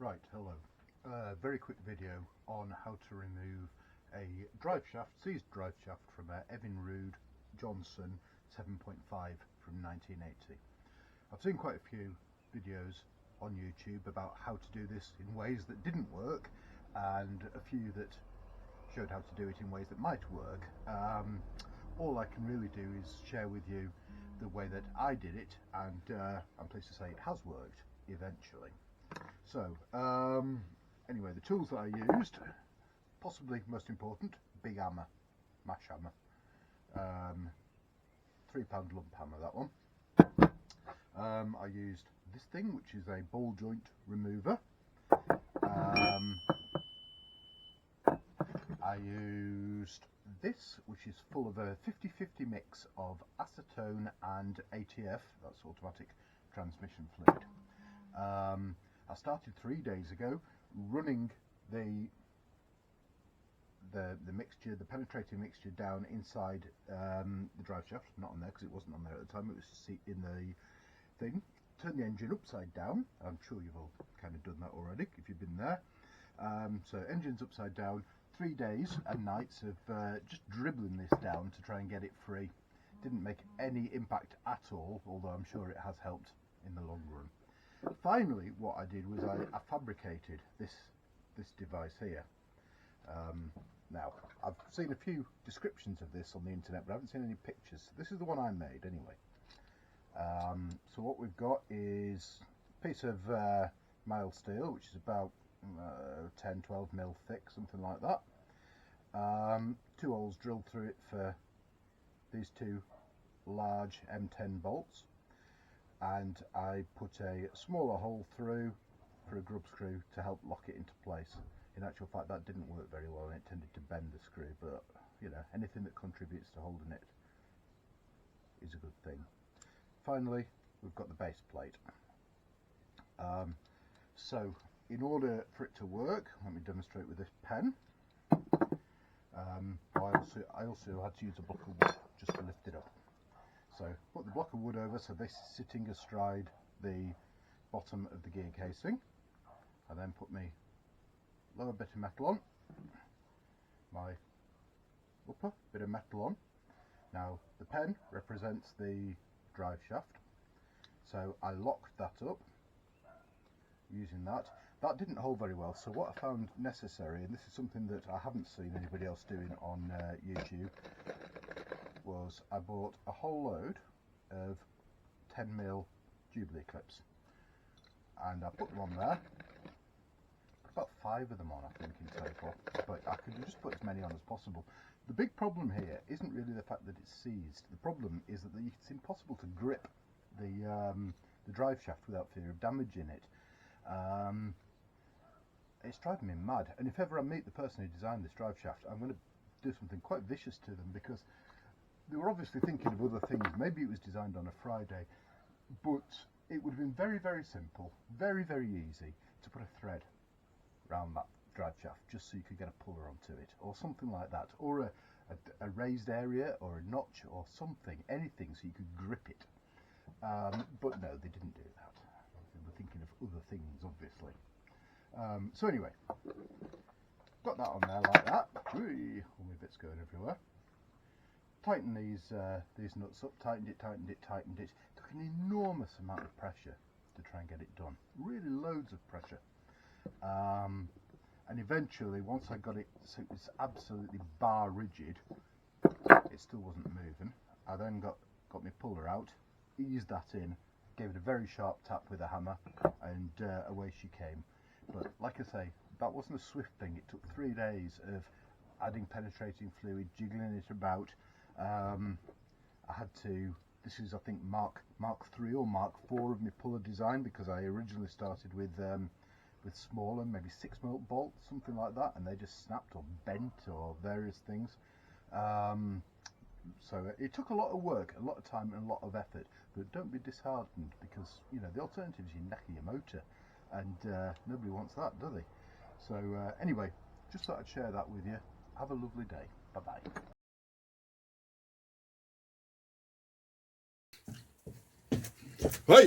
Right, hello. Very quick video on how to remove a driveshaft, seized driveshaft from a Evinrude Johnson 7.5 from 1980. I've seen quite a few videos on YouTube about how to do this in ways that didn't work, and a few that showed how to do it in ways that might work. All I can really do is share with you the way that I did it, and I'm pleased to say it has worked eventually. So, anyway, the tools that I used, possibly most important, big hammer, mash hammer, 3-pound lump hammer, that one. I used this thing, which is a ball joint remover. I used this, which is full of a 50-50 mix of acetone and ATF, that's automatic transmission fluid. I started 3 days ago running the mixture, the penetrating mixture, down inside the drive shaft, not on there because it wasn't on there at the time, it was in the thing. Turn the engine upside down. I'm sure you've all kind of done that already if you've been there. So engine's upside down, 3 days and nights of just dribbling this down to try and get it free. Didn't make any impact at all, although I'm sure it has helped in the long run. Finally, what I did was I fabricated this device here. Now, I've seen a few descriptions of this on the internet, but I haven't seen any pictures. So this is the one I made anyway. So what we've got is a piece of mild steel, which is about 10-12 mil thick, something like that. 2 holes drilled through it for these 2 large M10 bolts. And I put a smaller hole through for a grub screw to help lock it into place. In actual fact, that didn't work very well and it tended to bend the screw, but you know, anything that contributes to holding it is a good thing. Finally, we've got the base plate. So in order for it to work, let me demonstrate with this pen. I also had to use a block of wood just to lift it up. So put the block of wood over, so this is sitting astride the bottom of the gear casing. I then put my lower bit of metal on, my upper bit of metal on. Now the pen represents the drive shaft, so I locked that up using that. That didn't hold very well, so what I found necessary, and this is something that I haven't seen anybody else doing on YouTube, was I bought a whole load of 10mm Jubilee clips, and I put them on there. Put about 5 of them on, I think, in total, but I could just put as many on as possible. The big problem here isn't really the fact that it's seized. The problem is that it's impossible to grip the drive shaft without fear of damaging it. It's driving me mad, and if ever I meet the person who designed this drive shaft, I'm going to do something quite vicious to them, because they were obviously thinking of other things. Maybe it was designed on a Friday, but it would have been very, very simple, very, very easy to put a thread around that drive shaft just so you could get a puller onto it, or something like that, or a raised area, or a notch, or something, anything so you could grip it. But no, they didn't do that. They were thinking of other things, obviously. So anyway, got that on there like that. Whee, all my bits going everywhere. Tighten these nuts up, tightened it. Took an enormous amount of pressure to try and get it done. Really loads of pressure. And eventually, once I got it so it was absolutely bar rigid, it still wasn't moving. I then got my puller out, eased that in, gave it a very sharp tap with a hammer, and away she came. But like I say, that wasn't a swift thing. It took 3 days of adding penetrating fluid, jiggling it about. I had to, this is I think Mark 3 or Mark 4 of my puller design, because I originally started with smaller, maybe 6mm bolts, something like that, and they just snapped or bent or various things. So it took a lot of work, a lot of time and a lot of effort, but don't be disheartened, because you know the alternative is you knacker your motor, and nobody wants that, do they? So anyway, just thought I'd share that with you. Have a lovely day. Bye bye. Hey,